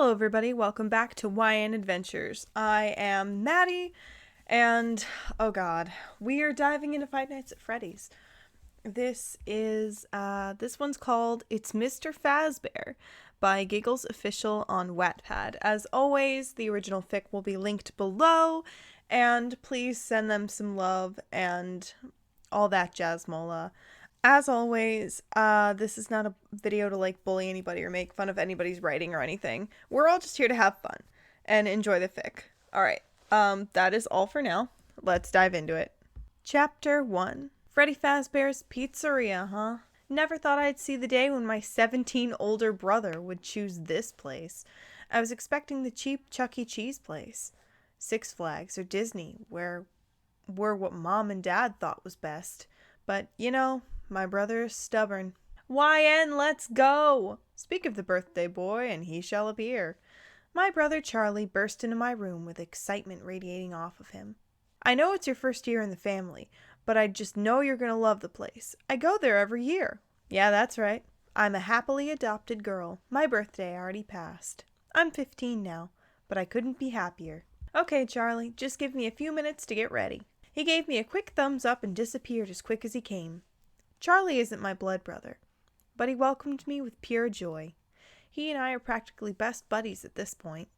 Hello everybody, welcome back to YN Adventures. I am Maddie, and oh god, we are diving into Five Nights at Freddy's. This one's called It's Mr. Fazbear by Giggles Official on Wattpad. As always, the original fic will be linked below, and please send them some love and all that jazz mola. As always, this is not a video to bully anybody or make fun of anybody's writing or anything. We're all just here to have fun and enjoy the fic. Alright, that is all for now. Let's dive into it. Chapter 1. Freddy Fazbear's Pizzeria, huh? Never thought I'd see the day when my 17 older brother would choose this place. I was expecting the cheap Chuck E. Cheese place. Six Flags or Disney, were what Mom and Dad thought was best. But, my brother is stubborn. YN, let's go! Speak of the birthday boy, and he shall appear. My brother Charlie burst into my room with excitement radiating off of him. I know it's your first year in the family, but I just know you're gonna love the place. I go there every year. Yeah, that's right. I'm a happily adopted girl. My birthday already passed. I'm 15 now, but I couldn't be happier. Okay, Charlie, just give me a few minutes to get ready. He gave me a quick thumbs up and disappeared as quick as he came. Charlie isn't my blood brother, but he welcomed me with pure joy. He and I are practically best buddies at this point.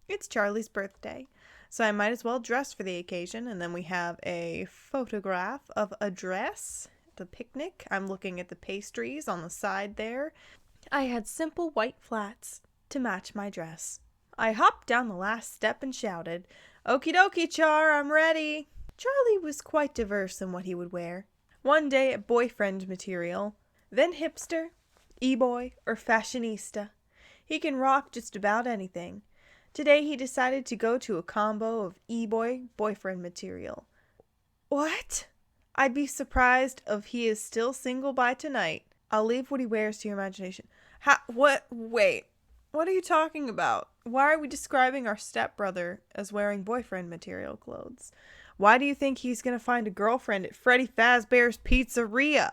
It's Charlie's birthday, so I might as well dress for the occasion, and then we have a photograph of a dress, the picnic. I'm looking at the pastries on the side there. I had simple white flats to match my dress. I hopped down the last step and shouted, "Okie dokie, Char, I'm ready." Charlie was quite diverse in what he would wear. One day boyfriend material, then hipster, e-boy, or fashionista. He can rock just about anything. Today he decided to go to a combo of e-boy, boyfriend material. What? I'd be surprised if he is still single by tonight. I'll leave what he wears to your imagination. Wait, what are you talking about? Why are we describing our stepbrother as wearing boyfriend material clothes? Why do you think he's going to find a girlfriend at Freddy Fazbear's Pizzeria?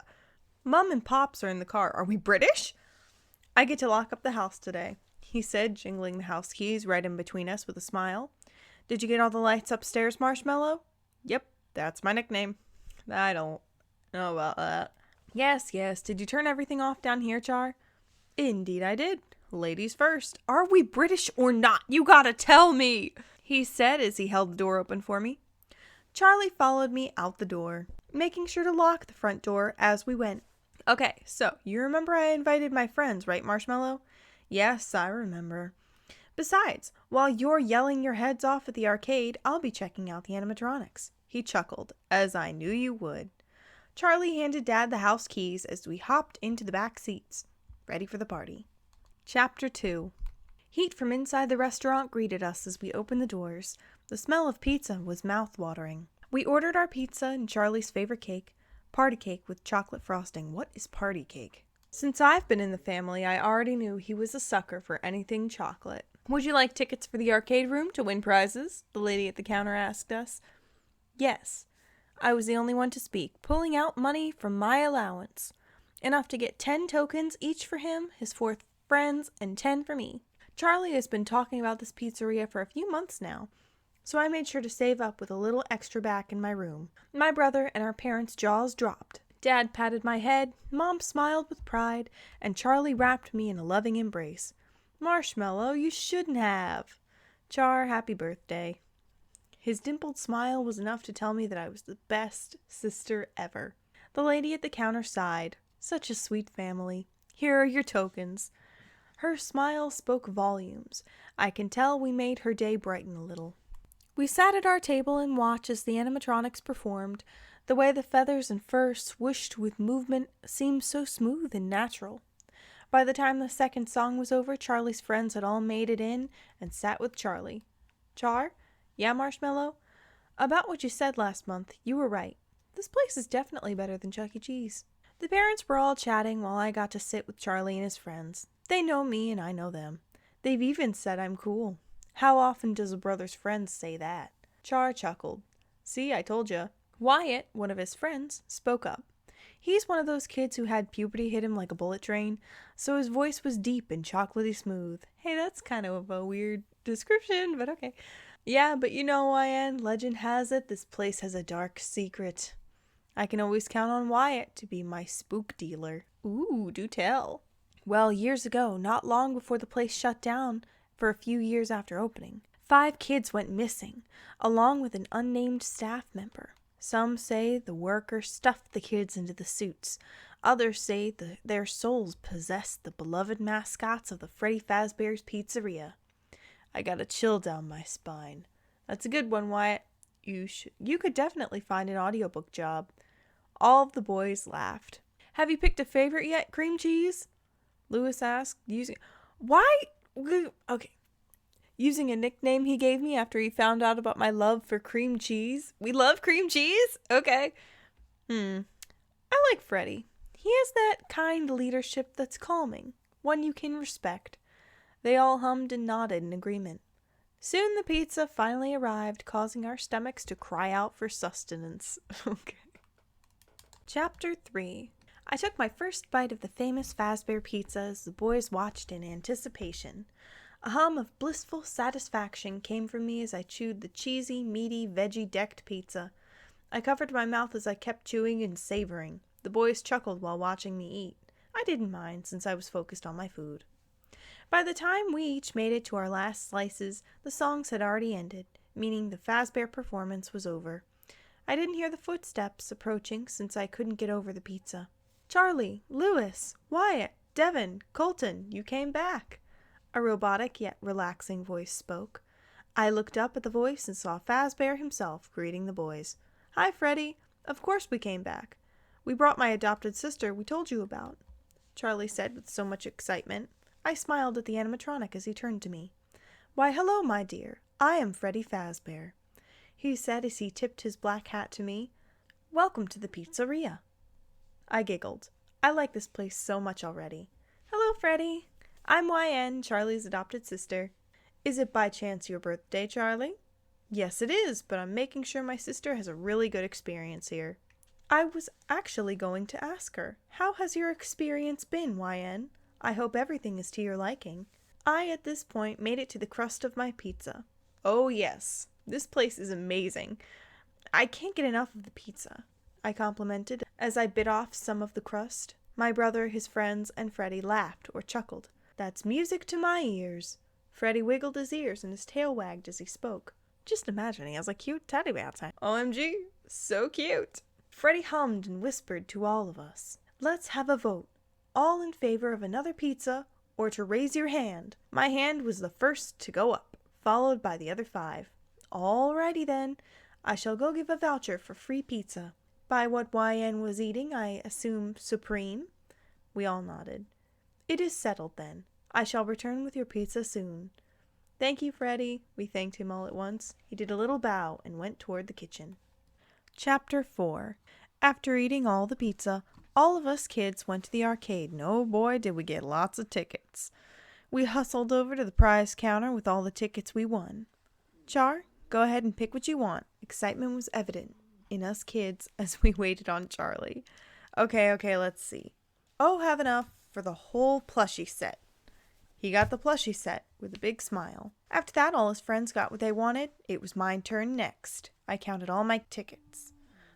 Mom and Pops are in the car. Are we British? I get to lock up the house today, he said, jingling the house keys right in between us with a smile. Did you get all the lights upstairs, Marshmallow? Yep, that's my nickname. I don't know about that. Yes. Did you turn everything off down here, Char? Indeed I did. Ladies first. Are we British or not? You gotta tell me, he said as he held the door open for me. Charlie followed me out the door, making sure to lock the front door as we went. Okay, so you remember I invited my friends, right, Marshmallow? Yes, I remember. Besides, while you're yelling your heads off at the arcade, I'll be checking out the animatronics. He chuckled, as I knew you would. Charlie handed Dad the house keys as we hopped into the back seats, ready for the party. Chapter 2. Heat from inside the restaurant greeted us as we opened the doors. The smell of pizza was mouth-watering. We ordered our pizza and Charlie's favorite cake, party cake with chocolate frosting. What is party cake? Since I've been in the family, I already knew he was a sucker for anything chocolate. Would you like tickets for the arcade room to win prizes? The lady at the counter asked us. Yes. I was the only one to speak, pulling out money from my allowance. Enough to get 10 tokens each for him, his 4 friends, and 10 for me. Charlie has been talking about this pizzeria for a few months now, so I made sure to save up with a little extra back in my room. My brother and our parents' jaws dropped. Dad patted my head, Mom smiled with pride, and Charlie wrapped me in a loving embrace. Marshmallow, you shouldn't have. Char, happy birthday. His dimpled smile was enough to tell me that I was the best sister ever. The lady at the counter sighed. Such a sweet family. Here are your tokens. Her smile spoke volumes. I can tell we made her day brighten a little. We sat at our table and watched as the animatronics performed. The way the feathers and fur swooshed with movement seemed so smooth and natural. By the time the second song was over, Charlie's friends had all made it in and sat with Charlie. Char? Yeah, Marshmallow? About what you said last month, you were right. This place is definitely better than Chuck E. Cheese. The parents were all chatting while I got to sit with Charlie and his friends. They know me and I know them. They've even said I'm cool. How often does a brother's friends say that? Char chuckled. See, I told ya. Wyatt, one of his friends, spoke up. He's one of those kids who had puberty hit him like a bullet train, so his voice was deep and chocolatey smooth. Hey, that's kind of a weird description, but okay. Yeah, but you know, YN, legend has it this place has a dark secret. I can always count on Wyatt to be my spook dealer. Ooh, do tell. Well, years ago, not long before the place shut down for a few years after opening, 5 kids went missing, along with an unnamed staff member. Some say the workers stuffed the kids into the suits. Others say their souls possessed the beloved mascots of the Freddy Fazbear's Pizzeria. I got a chill down my spine. That's a good one, Wyatt. You could definitely find an audiobook job. All of the boys laughed. Have you picked a favorite yet, Cream Cheese? Lewis asked, using a nickname he gave me after he found out about my love for cream cheese. We love cream cheese? Okay. I like Freddy. He has that kind leadership that's calming, one you can respect. They all hummed and nodded in agreement. Soon the pizza finally arrived, causing our stomachs to cry out for sustenance. Okay. Chapter 3. I took my first bite of the famous Fazbear pizza as the boys watched in anticipation. A hum of blissful satisfaction came from me as I chewed the cheesy, meaty, veggie-decked pizza. I covered my mouth as I kept chewing and savoring. The boys chuckled while watching me eat. I didn't mind, since I was focused on my food. By the time we each made it to our last slices, the songs had already ended, meaning the Fazbear performance was over. I didn't hear the footsteps approaching since I couldn't get over the pizza. Charlie, Lewis, Wyatt, Devin, Colton, you came back. A robotic yet relaxing voice spoke. I looked up at the voice and saw Fazbear himself greeting the boys. Hi, Freddy. Of course we came back. We brought my adopted sister we told you about, Charlie said with so much excitement. I smiled at the animatronic as he turned to me. Why, hello, my dear. I am Freddy Fazbear, he said as he tipped his black hat to me. Welcome to the pizzeria. I giggled. I like this place so much already. Hello, Freddy. I'm YN, Charlie's adopted sister. Is it by chance your birthday, Charlie? Yes, it is, but I'm making sure my sister has a really good experience here. I was actually going to ask her, how has your experience been, YN? I hope everything is to your liking. I, at this point, made it to the crust of my pizza. Oh, yes. This place is amazing. I can't get enough of the pizza, I complimented as I bit off some of the crust. My brother, his friends, and Freddy laughed or chuckled. That's music to my ears. Freddy wiggled his ears and his tail wagged as he spoke. Just imagining as a cute teddy bear time. OMG, so cute. Freddy hummed and whispered to all of us. Let's have a vote. All in favor of another pizza, or to raise your hand. My hand was the first to go up, followed by the other 5. Alrighty then. I shall go give a voucher for free pizza. By what YN was eating, I assume supreme? We all nodded. It is settled then. I shall return with your pizza soon. Thank you, Freddy. We thanked him all at once. He did a little bow and went toward the kitchen. Chapter 4. After eating all the pizza, all of us kids went to the arcade, and oh boy did we get lots of tickets. We hustled over to the prize counter with all the tickets we won. Char, go ahead and pick what you want. Excitement was evident in us kids as we waited on Charlie. Okay, let's see. Oh, have enough for the whole plushie set. He got the plushie set with a big smile. After that, all his friends got what they wanted. It was my turn next. I counted all my tickets.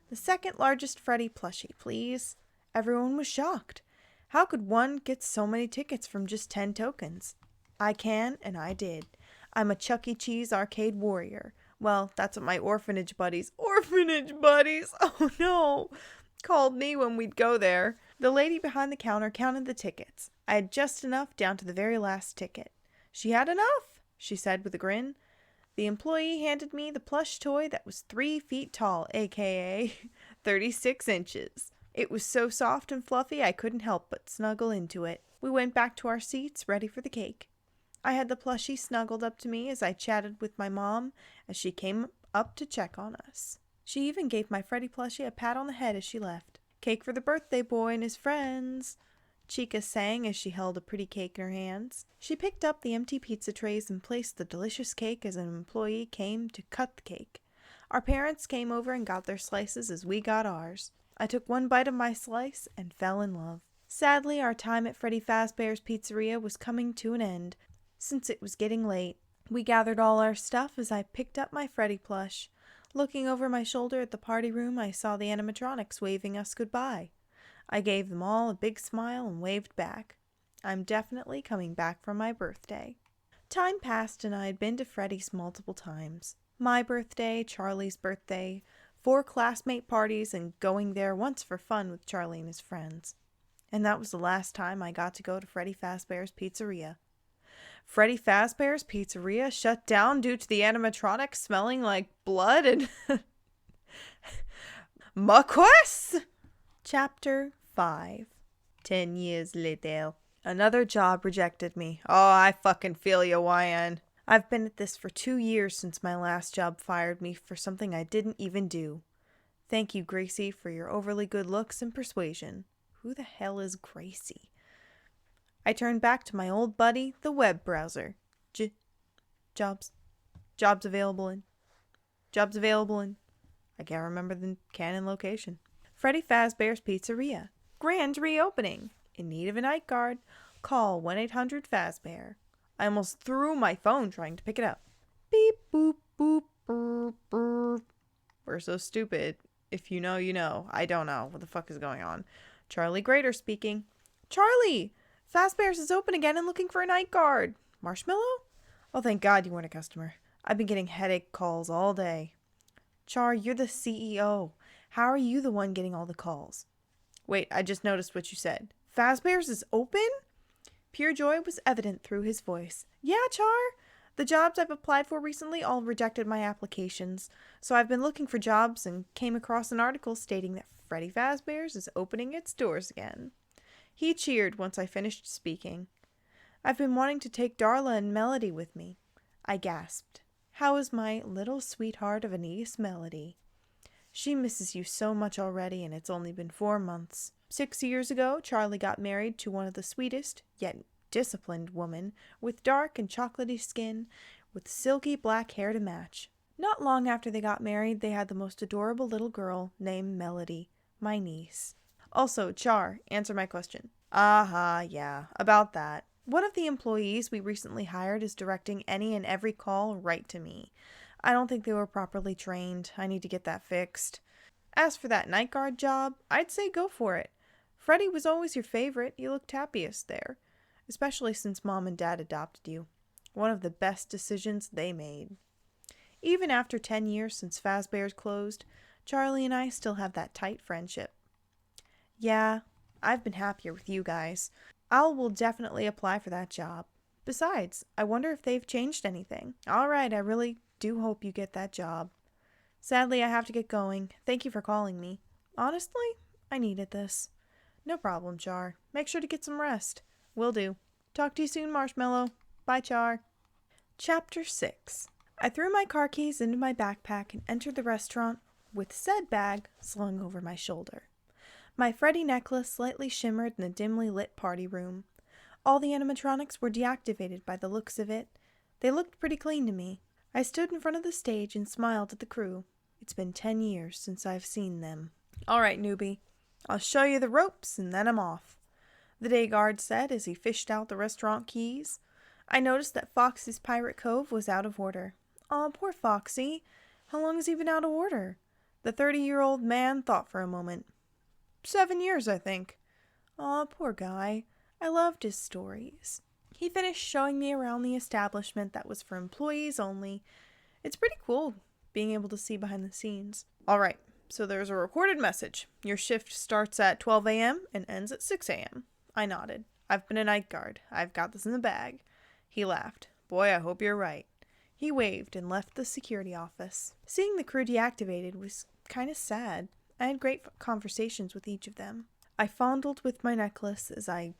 The second largest Freddy plushie, please. Everyone was shocked. How could one get so many tickets from just 10 tokens? I can, and I did. I'm a Chuck E. Cheese arcade warrior. Well, that's what my orphanage buddies, oh no, called me when we'd go there. The lady behind the counter counted the tickets. I had just enough down to the very last ticket. She had enough, she said with a grin. The employee handed me the plush toy that was 3 feet tall, aka 36 inches. It was so soft and fluffy I couldn't help but snuggle into it. We went back to our seats, ready for the cake. I had the plushie snuggled up to me as I chatted with my mom as she came up to check on us. She even gave my Freddy plushie a pat on the head as she left. Cake for the birthday boy and his friends, Chica sang as she held a pretty cake in her hands. She picked up the empty pizza trays and placed the delicious cake as an employee came to cut the cake. Our parents came over and got their slices as we got ours. I took one bite of my slice and fell in love. Sadly, our time at Freddy Fazbear's Pizzeria was coming to an end, since it was getting late. We gathered all our stuff as I picked up my Freddy plush. Looking over my shoulder at the party room, I saw the animatronics waving us goodbye. I gave them all a big smile and waved back. I'm definitely coming back for my birthday. Time passed and I had been to Freddy's multiple times. My birthday, Charlie's birthday, 4 classmate parties, and going there once for fun with Charlie and his friends. And that was the last time I got to go to Freddy Fazbear's Pizzeria. Freddy Fazbear's Pizzeria shut down due to the animatronics smelling like blood and mucus. Chapter 5. 10 years later. Another job rejected me. Oh, I fucking feel you, YN. I've been at this for 2 years since my last job fired me for something I didn't even do. Thank you, Gracie, for your overly good looks and persuasion. Who the hell is Gracie? I turned back to my old buddy, the web browser. Jobs available in. I can't remember the canon location. Freddy Fazbear's Pizzeria. Grand reopening. In need of a night guard. Call 1-800-FAZBEAR. I almost threw my phone trying to pick it up. Beep, boop, boop, burp, burp. We're so stupid. If you know, you know. I don't know. What the fuck is going on? Charlie Grader speaking. Charlie! Fazbear's is open again and looking for a night guard. Marshmallow? Oh, thank God you weren't a customer. I've been getting headache calls all day. Char, you're the CEO. How are you the one getting all the calls? Wait, I just noticed what you said. Fazbear's is open? Pure joy was evident through his voice. Yeah, Char. The jobs I've applied for recently all rejected my applications, so I've been looking for jobs and came across an article stating that Freddy Fazbear's is opening its doors again. He cheered once I finished speaking. I've been wanting to take Darla and Melody with me. I gasped. How is my little sweetheart of a niece, Melody? She misses you so much already, and it's only been 4 months. 6 years ago, Charlie got married to one of the sweetest, yet disciplined women, with dark and chocolatey skin, with silky black hair to match. Not long after they got married, they had the most adorable little girl named Melody, my niece. Also, Char, answer my question. Yeah, about that. One of the employees we recently hired is directing any and every call right to me. I don't think they were properly trained. I need to get that fixed. As for that night guard job, I'd say go for it. Freddy was always your favorite. You looked happiest there. Especially since Mom and Dad adopted you. One of the best decisions they made. Even after 10 years since Fazbear's closed, Charlie and I still have that tight friendship. Yeah, I've been happier with you guys. Will definitely apply for that job. Besides, I wonder if they've changed anything. Alright, I really do hope you get that job. Sadly, I have to get going. Thank you for calling me. Honestly, I needed this. No problem, Char. Make sure to get some rest. Will do. Talk to you soon, Marshmallow. Bye, Char. Chapter 6. I threw my car keys into my backpack and entered the restaurant with said bag slung over my shoulder. My Freddy necklace slightly shimmered in the dimly lit party room. All the animatronics were deactivated by the looks of it. They looked pretty clean to me. I stood in front of the stage and smiled at the crew. It's been 10 years since I've seen them. Alright, newbie. I'll show you the ropes and then I'm off, the day guard said as he fished out the restaurant keys. I noticed that Foxy's Pirate Cove was out of order. Aw, poor Foxy. How long has he been out of order? The 30-year-old man thought for a moment. 7 years, I think. Aw, poor guy. I loved his stories. He finished showing me around the establishment that was for employees only. It's pretty cool being able to see behind the scenes. Alright, so there's a recorded message. Your shift starts at 12 a.m. and ends at 6 a.m. I nodded. I've been a night guard. I've got this in the bag. He laughed. Boy, I hope you're right. He waved and left the security office. Seeing the crew deactivated was kind of sad. I had great conversations with each of them. I fondled with my necklace as I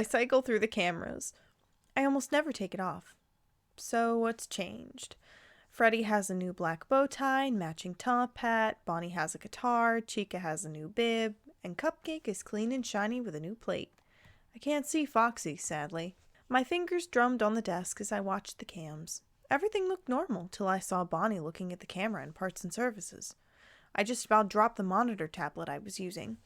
cycle through the cameras. I almost never take it off. So what's changed? Freddy has a new black bow tie and matching top hat, Bonnie has a guitar, Chica has a new bib, and Cupcake is clean and shiny with a new plate. I can't see Foxy, sadly. My fingers drummed on the desk as I watched the cams. Everything looked normal till I saw Bonnie looking at the camera in parts and services. I just about dropped the monitor tablet I was using.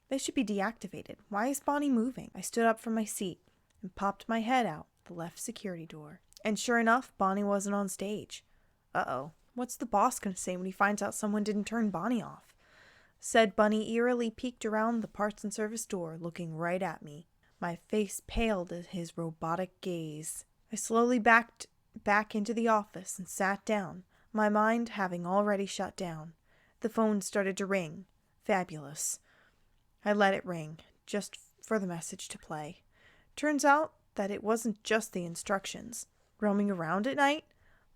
They should be deactivated. Why is Bonnie moving? I stood up from my seat and popped my head out the left security door. And sure enough, Bonnie wasn't on stage. Uh-oh. What's the boss gonna say when he finds out someone didn't turn Bonnie off? Said Bunny eerily peeked around the parts and service door, looking right at me. My face paled at his robotic gaze. I slowly backed back into the office and sat down, my mind having already shut down. The phone started to ring. Fabulous. I let it ring, just for the message to play. Turns out that it wasn't just the instructions. Roaming around at night,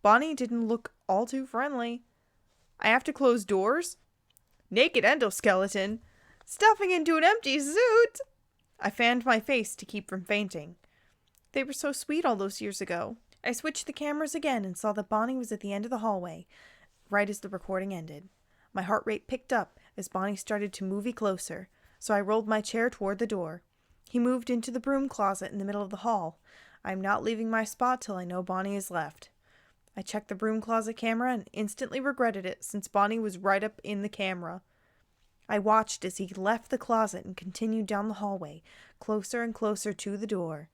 Bonnie didn't look all too friendly. I have to close doors? Naked endoskeleton? Stuffing into an empty suit? I fanned my face to keep from fainting. They were so sweet all those years ago. I switched the cameras again and saw that Bonnie was at the end of the hallway, right as the recording ended. My heart rate picked up as Bonnie started to move closer, so I rolled my chair toward the door. He moved into the broom closet in the middle of the hall. I am not leaving my spot till I know Bonnie is left. I checked the broom closet camera and instantly regretted it since Bonnie was right up in the camera. I watched as he left the closet and continued down the hallway, closer and closer to the door.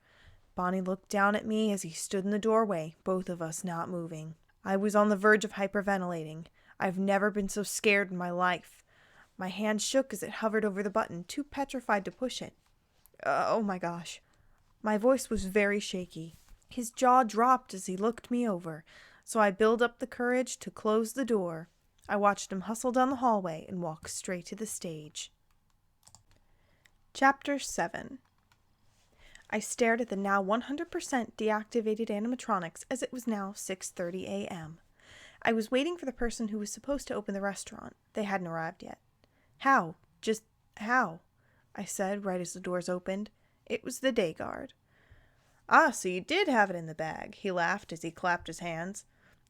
Bonnie looked down at me as he stood in the doorway, both of us not moving. I was on the verge of hyperventilating. I've never been so scared in my life. My hand shook as it hovered over the button, too petrified to push it. Oh my gosh. My voice was very shaky. His jaw dropped as he looked me over, so I built up the courage to close the door. I watched him hustle down the hallway and walk straight to the stage. Chapter 7. I stared at the now 100% deactivated animatronics as it was now 6:30 a.m. I was waiting for the person who was supposed to open the restaurant. They hadn't arrived yet. How? Just how? I said right as the doors opened. It was the day guard. Ah, so you did have it in the bag, he laughed as he clapped his hands.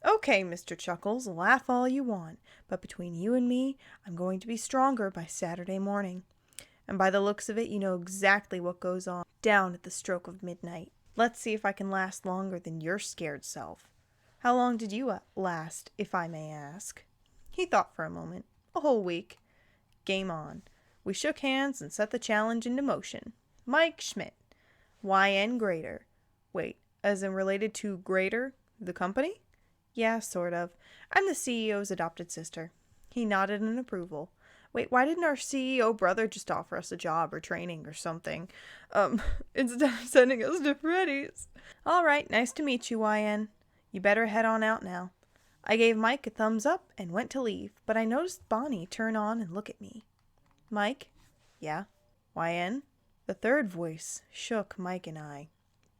Okay, Mr. Chuckles, laugh all you want, but between you and me, I'm going to be stronger by Saturday morning. And by the looks of it, you know exactly what goes on down at the stroke of midnight. Let's see if I can last longer than your scared self. How long did you last, if I may ask? He thought for a moment. A whole week. Game on. We shook hands and set the challenge into motion. Mike Schmidt. YN Grader. Wait, as in related to Grader, the company? Yeah, sort of. I'm the CEO's adopted sister. He nodded in approval. Wait, why didn't our CEO brother just offer us a job or training or something? Instead of sending us to Freddy's. All right, nice to meet you, YN. You better head on out now. I gave Mike a thumbs up and went to leave, but I noticed Bonnie turn on and look at me. Mike? Yeah? YN? The third voice shook Mike and I.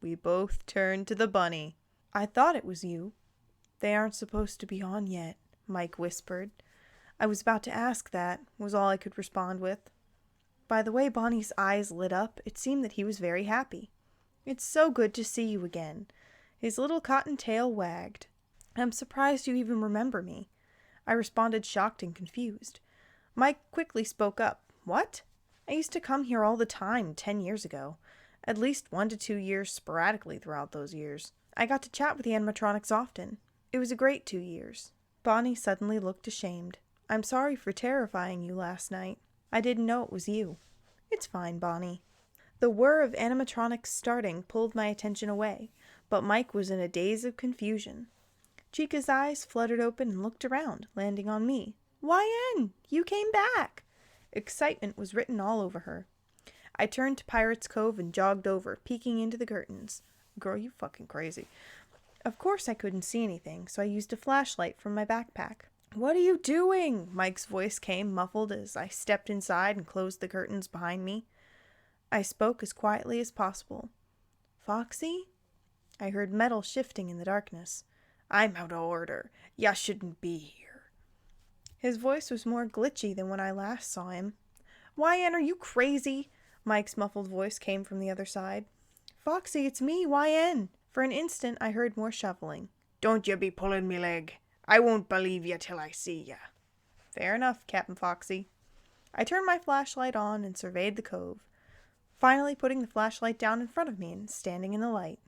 We both turned to the bunny. I thought it was you. They aren't supposed to be on yet, Mike whispered. I was about to ask that, was all I could respond with. By the way Bonnie's eyes lit up, it seemed that he was very happy. It's so good to see you again. His little cotton tail wagged. I'm surprised you even remember me. I responded shocked and confused. Mike quickly spoke up. What? I used to come here all the time 10 years ago. At least 1 to 2 years sporadically throughout those years. I got to chat with the animatronics often. It was a great 2 years. Bonnie suddenly looked ashamed. I'm sorry for terrifying you last night. I didn't know it was you. It's fine, Bonnie. The whir of animatronics starting pulled my attention away, but Mike was in a daze of confusion. Chica's eyes fluttered open and looked around, landing on me. YN, you came back! Excitement was written all over her. I turned to Pirate's Cove and jogged over, peeking into the curtains. Girl, you fucking crazy. Of course I couldn't see anything, so I used a flashlight from my backpack. What are you doing? Mike's voice came muffled as I stepped inside and closed the curtains behind me. I spoke as quietly as possible. Foxy? I heard metal shifting in the darkness. I'm out of order. Ya shouldn't be here. His voice was more glitchy than when I last saw him. YN, are you crazy? Mike's muffled voice came from the other side. Foxy, it's me, YN. For an instant, I heard more shuffling. Don't you be pulling me leg. I won't believe you till I see ya. Fair enough, Captain Foxy. I turned my flashlight on and surveyed the cove, finally putting the flashlight down in front of me and standing in the light.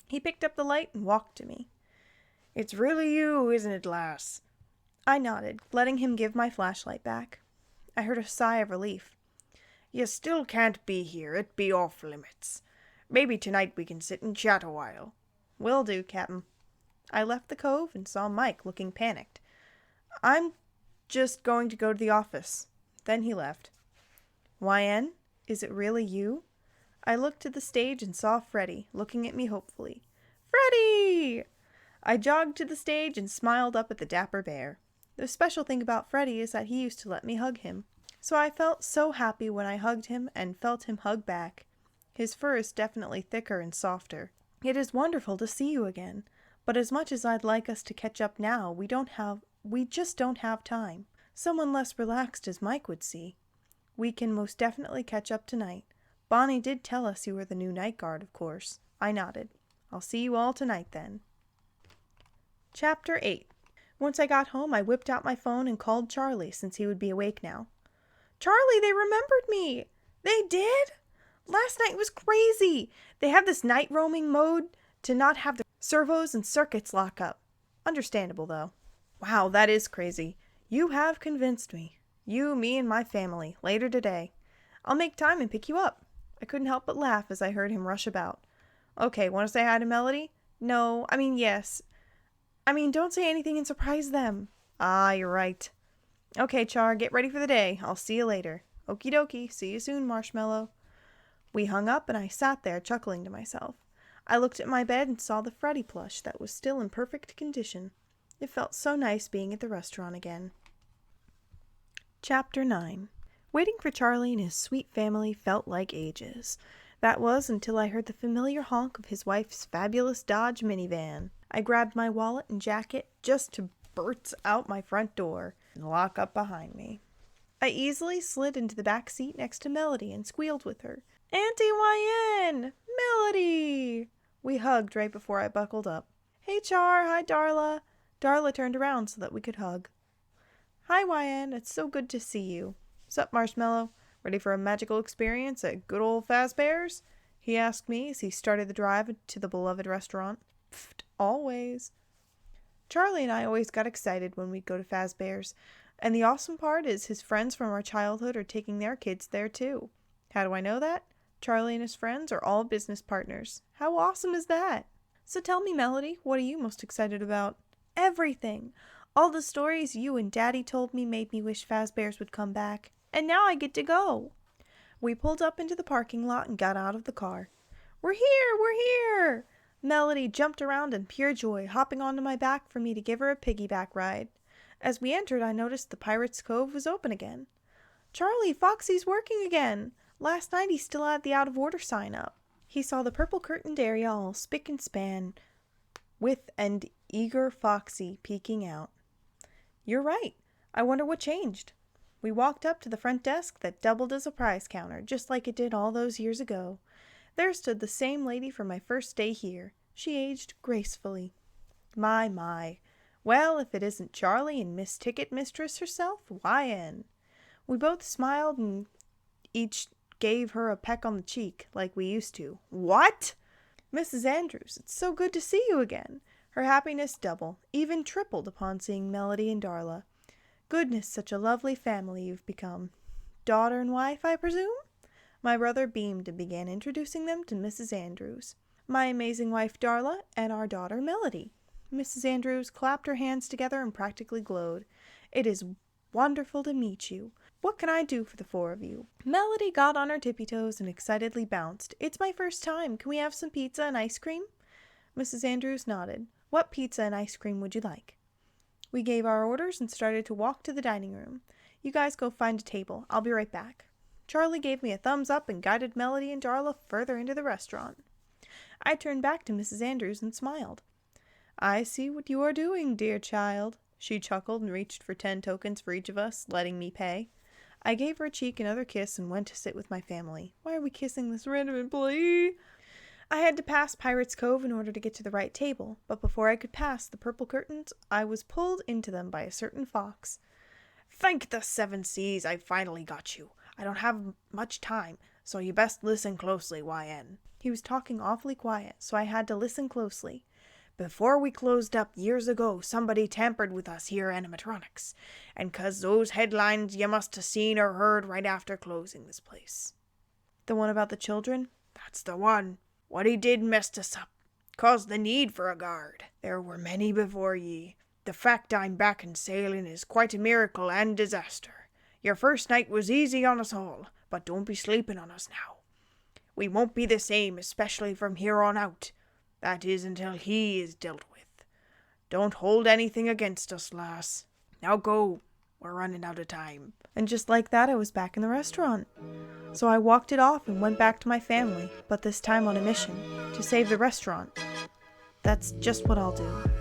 He picked up the light and walked to me. It's really you, isn't it, lass? I nodded, letting him give my flashlight back. I heard a sigh of relief. You still can't be here. It be off limits. Maybe tonight we can sit and chat a while. Will do, Cap'n. I left the cove and saw Mike looking panicked. I'm just going to go to the office. Then he left. YN, is it really you? I looked to the stage and saw Freddy, looking at me hopefully. Freddy! I jogged to the stage and smiled up at the dapper bear. The special thing about Freddy is that he used to let me hug him. So I felt so happy when I hugged him and felt him hug back. His fur is definitely thicker and softer. It is wonderful to see you again, but as much as I'd like us to catch up now, we just don't have time. Someone less relaxed as Mike would see. We can most definitely catch up tonight. Bonnie did tell us you were the new night guard, of course. I nodded. I'll see you all tonight then. Chapter 8. Once I got home, I whipped out my phone and called Charlie, since he would be awake now. Charlie, they remembered me! They did? Last night was crazy! They have this night roaming mode to not have the servos and circuits lock up. Understandable, though. Wow, that is crazy. You have convinced me. You, me, and my family, later today. I'll make time and pick you up. I couldn't help but laugh as I heard him rush about. Okay, want to say hi to Melody? No, yes. Don't say anything and surprise them. Ah, you're right. Okay, Char, get ready for the day. I'll see you later. Okie dokie, see you soon, Marshmallow. We hung up and I sat there chuckling to myself. I looked at my bed and saw the Freddy plush that was still in perfect condition. It felt so nice being at the restaurant again. Chapter 9. Waiting for Charlie and his sweet family felt like ages. That was until I heard the familiar honk of his wife's fabulous Dodge minivan. I grabbed my wallet and jacket just to burst out my front door and lock up behind me. I easily slid into the back seat next to Melody and squealed with her. Auntie YN! Melody! We hugged right before I buckled up. Hey Char, hi Darla. Darla turned around so that we could hug. Hi YN, it's so good to see you. Sup Marshmallow? Ready for a magical experience at good old Fazbear's? He asked me as he started the drive to the beloved restaurant. Pfft, always. Charlie and I always got excited when we'd go to Fazbear's, and the awesome part is his friends from our childhood are taking their kids there too. How do I know that? Charlie and his friends are all business partners. How awesome is that? So tell me, Melody, what are you most excited about? Everything. All the stories you and Daddy told me made me wish Fazbear's would come back. And now I get to go. We pulled up into the parking lot and got out of the car. We're here! We're here! Melody jumped around in pure joy, hopping onto my back for me to give her a piggyback ride. As we entered, I noticed the Pirate's Cove was open again. Charlie, Foxy's working again. Last night he still had the out of order sign up. He saw the purple-curtained area all spick and span, with an eager Foxy peeking out. You're right. I wonder what changed. We walked up to the front desk that doubled as a prize counter, just like it did all those years ago. There stood the same lady from my first day here. She aged gracefully. My. Well, if it isn't Charlie and Miss Ticket Mistress herself, YN. We both smiled and each gave her a peck on the cheek, like we used to. What? Mrs. Andrews, it's so good to see you again. Her happiness doubled, even tripled upon seeing Melody and Darla. Goodness, such a lovely family you've become. Daughter and wife, I presume? My brother beamed and began introducing them to Mrs. Andrews. My amazing wife Darla and our daughter Melody. Mrs. Andrews clapped her hands together and practically glowed. It is wonderful to meet you. What can I do for the four of you? Melody got on her tippy toes and excitedly bounced. It's my first time. Can we have some pizza and ice cream? Mrs. Andrews nodded. What pizza and ice cream would you like? We gave our orders and started to walk to the dining room. You guys go find a table. I'll be right back. Charlie gave me a thumbs up and guided Melody and Darla further into the restaurant. I turned back to Mrs. Andrews and smiled. I see what you are doing, dear child. She chuckled and reached for 10 tokens for each of us, letting me pay. I gave her a cheek another kiss and went to sit with my family. Why are we kissing this random employee? I had to pass Pirate's Cove in order to get to the right table, but before I could pass the purple curtains, I was pulled into them by a certain fox. Thank the 7 seas, I finally got you. I don't have much time, so you best listen closely, YN. He was talking awfully quiet, so I had to listen closely. Before we closed up years ago, somebody tampered with us here animatronics. And 'cause those headlines you must have seen or heard right after closing this place. The one about the children? That's the one. What he did messed us up. Caused the need for a guard. There were many before ye. The fact I'm back and sailing is quite a miracle and disaster. Your first night was easy on us all, but don't be sleeping on us now. We won't be the same, especially from here on out. That is until he is dealt with. Don't hold anything against us, lass. Now go. We're running out of time. And just like that, I was back in the restaurant. So I walked it off and went back to my family, but this time on a mission to save the restaurant. That's just what I'll do.